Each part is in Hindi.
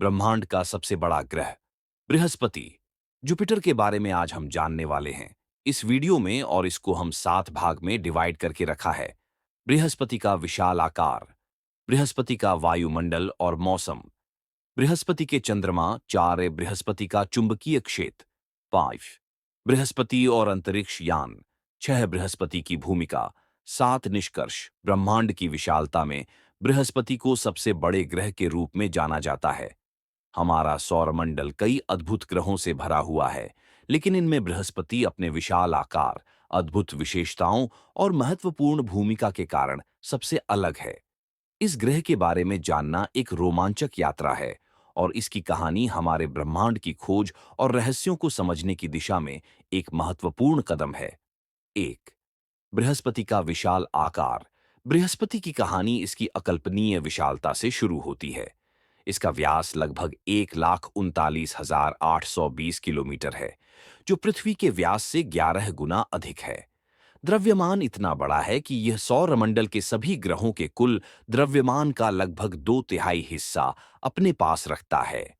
ब्रह्मांड का सबसे बड़ा ग्रह बृहस्पति, जुपिटर के बारे में आज हम जानने वाले हैं इस वीडियो में। और इसको हम 7 भाग में डिवाइड करके रखा है। बृहस्पति का विशाल आकार, बृहस्पति का वायुमंडल और मौसम, बृहस्पति के चंद्रमा 4, बृहस्पति का चुंबकीय क्षेत्र 5, बृहस्पति और अंतरिक्ष यान 6, बृहस्पति की भूमिका 7। निष्कर्ष, ब्रह्मांड की विशालता में बृहस्पति को सबसे बड़े ग्रह के रूप में जाना जाता है। हमारा सौरमंडल कई अद्भुत ग्रहों से भरा हुआ है, लेकिन इनमें बृहस्पति अपने विशाल आकार, अद्भुत विशेषताओं और महत्वपूर्ण भूमिका के कारण सबसे अलग है। इस ग्रह के बारे में जानना एक रोमांचक यात्रा है और इसकी कहानी हमारे ब्रह्मांड की खोज और रहस्यों को समझने की दिशा में एक महत्वपूर्ण कदम है। 1, बृहस्पति का विशाल आकार। बृहस्पति की कहानी इसकी अकल्पनीय विशालता से शुरू होती है। इसका व्यास लगभग 1,39,820 किलोमीटर है, जो पृथ्वी के व्यास से 11 गुना अधिक है। द्रव्यमान इतना बड़ा है कि यह सौरमंडल के सभी ग्रहों के कुल द्रव्यमान का लगभग 2/3 हिस्सा अपने पास रखता है।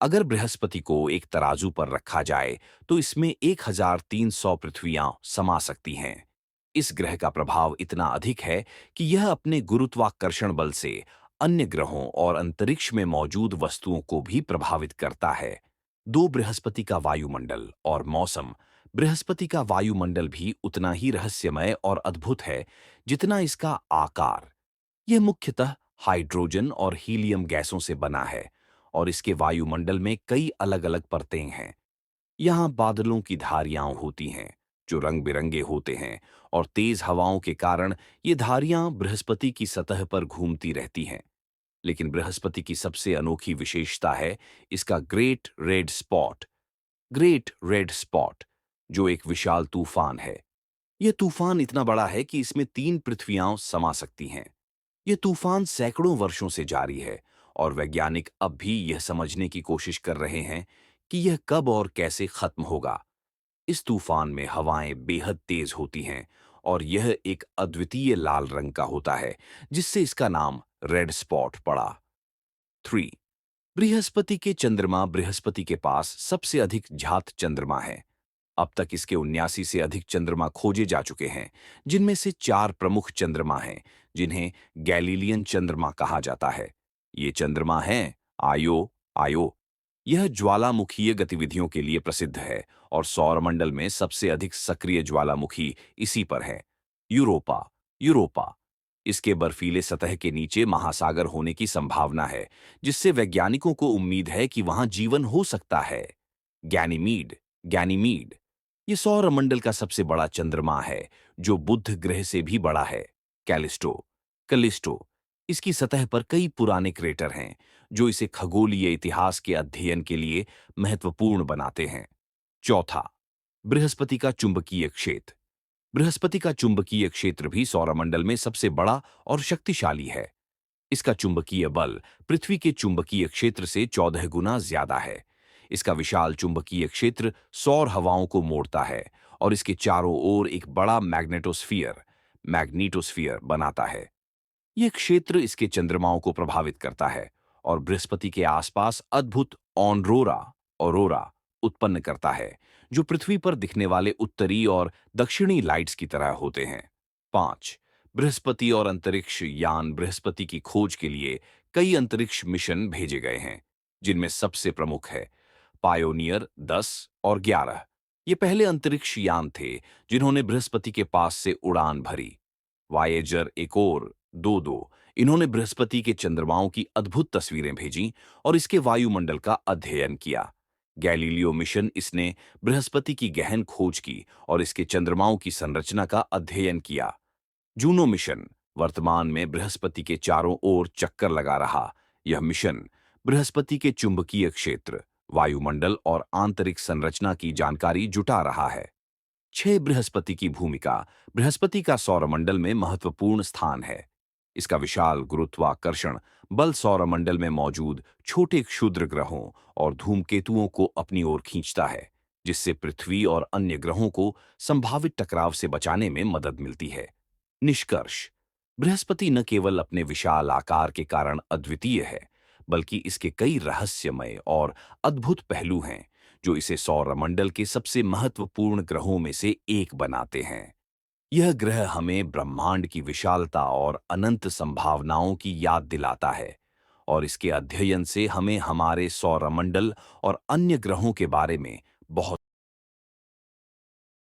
अगर बृहस्पति को एक तराजू पर रखा जाए तो इसमें 1,300 पृथ्वियां समा सकती हैं। इस ग्रह का प्रभाव इतना अधिक है कि यह अपने गुरुत्वाकर्षण बल से अन्य ग्रहों और अंतरिक्ष में मौजूद वस्तुओं को भी प्रभावित करता है। 2, बृहस्पति का वायुमंडल और मौसम। बृहस्पति का वायुमंडल भी उतना ही रहस्यमय और अद्भुत है जितना इसका आकार। यह मुख्यतः हाइड्रोजन और हीलियम गैसों से बना है और इसके वायुमंडल में कई अलग-अलग परतें हैं। यहाँ बादलों की धारियां होती हैं जो रंग बिरंगे होते हैं और तेज हवाओं के कारण ये धारियां बृहस्पति की सतह पर घूमती रहती हैं। लेकिन बृहस्पति की सबसे अनोखी विशेषता है इसका great red spot. Great red spot, जो एक विशाल तूफान है। यह तूफान इतना बड़ा है कि इसमें 3 पृथ्वियां समा सकती हैं। यह तूफान सैकड़ों वर्षों से जारी है और वैज्ञानिक अब भी यह समझने की कोशिश कर रहे हैं कि यह कब और कैसे खत्म होगा। इस तूफान में हवाएं बेहद तेज होती हैं और यह एक अद्वितीय लाल रंग का होता है, जिससे इसका नाम रेड स्पॉट पड़ा। 3, बृहस्पति के चंद्रमा। बृहस्पति के पास सबसे अधिक ज्ञात चंद्रमा है। अब तक इसके 79 से अधिक चंद्रमा खोजे जा चुके हैं, जिनमें से 4 प्रमुख चंद्रमा हैं जिन्हें गैलीलियन चंद्रमा कहा जाता है। ये चंद्रमा हैं आयो, आयो। यह ज्वालामुखीय गतिविधियों के लिए प्रसिद्ध है और सौरमंडल में सबसे अधिक सक्रिय ज्वालामुखी इसी पर है। Europa, Europa. इसके बर्फीले सतह के नीचे महासागर होने की संभावना है, जिससे वैज्ञानिकों को उम्मीद है कि वहां जीवन हो सकता है। Ganymede, Ganymede. ये सौरमंडल का सबसे बड़ा चंद्रमा है, जो बुध ग्रह से भी बड़ा है। Callisto, Callisto. इसकी सतह पर कई पुराने क्रेटर हैं, जो इसे खगोलीय इतिहास के अध्ययन के लिए महत्वपूर्ण बनाते हैं। चौथा, बृहस्पति का चुंबकीय क्षेत्र। बृहस्पति का चुंबकीय क्षेत्र भी सौरमंडल में सबसे बड़ा और शक्तिशाली है। इसका चुंबकीय बल पृथ्वी के चुंबकीय क्षेत्र से 14 गुना ज्यादा है। इसका विशाल चुंबकीय क्षेत्र सौर हवाओं को मोड़ता है और इसके चारों ओर एक बड़ा मैग्नेटोस्फीयर, मैग्नीटोस्फीयर बनाता है। यह क्षेत्र इसके चंद्रमाओं को प्रभावित करता है और बृहस्पति के आसपास अद्भुत ऑनरोरा, ऑरोरा उत्पन्न करता है, जो पृथ्वी पर दिखने वाले उत्तरी और दक्षिणी लाइट्स की तरह होते हैं। 5, बृहस्पति और अंतरिक्ष यान। बृहस्पति की खोज के लिए कई अंतरिक्ष मिशन भेजे गए हैं, जिनमें सबसे प्रमुख है पायोनियर 10 और 11। ये पहले अंतरिक्ष यान थे जिन्होंने बृहस्पति के पास से उड़ान भरी। वायेजर 1 और 2-2। इन्होंने बृहस्पति के चंद्रमाओं की अद्भुत तस्वीरें भेजीं और इसके वायुमंडल का अध्ययन किया। गैलीलियो मिशन, इसने बृहस्पति की गहन खोज की और इसके चंद्रमाओं की संरचना का अध्ययन किया। जूनो मिशन वर्तमान में बृहस्पति के चारों ओर चक्कर लगा रहा। यह मिशन बृहस्पति के चुंबकीय क्षेत्र, वायुमंडल और आंतरिक संरचना की जानकारी जुटा रहा है। 6, बृहस्पति की भूमिका। बृहस्पति का सौरमंडल में महत्वपूर्ण स्थान है। इसका विशाल गुरुत्वाकर्षण बल सौरमंडल में मौजूद छोटे क्षुद्र ग्रहों और धूमकेतुओं को अपनी ओर खींचता है, जिससे पृथ्वी और अन्य ग्रहों को संभावित टकराव से बचाने में मदद मिलती है। निष्कर्ष, बृहस्पति न केवल अपने विशाल आकार के कारण अद्वितीय है, बल्कि इसके कई रहस्यमय और अद्भुत पहलू हैं जो इसे सौरमंडल के सबसे महत्वपूर्ण ग्रहों में से एक बनाते हैं। यह ग्रह हमें ब्रह्मांड की विशालता और अनंत संभावनाओं की याद दिलाता है, और इसके अध्ययन से हमें हमारे सौरमंडल और अन्य ग्रहों के बारे में बहुत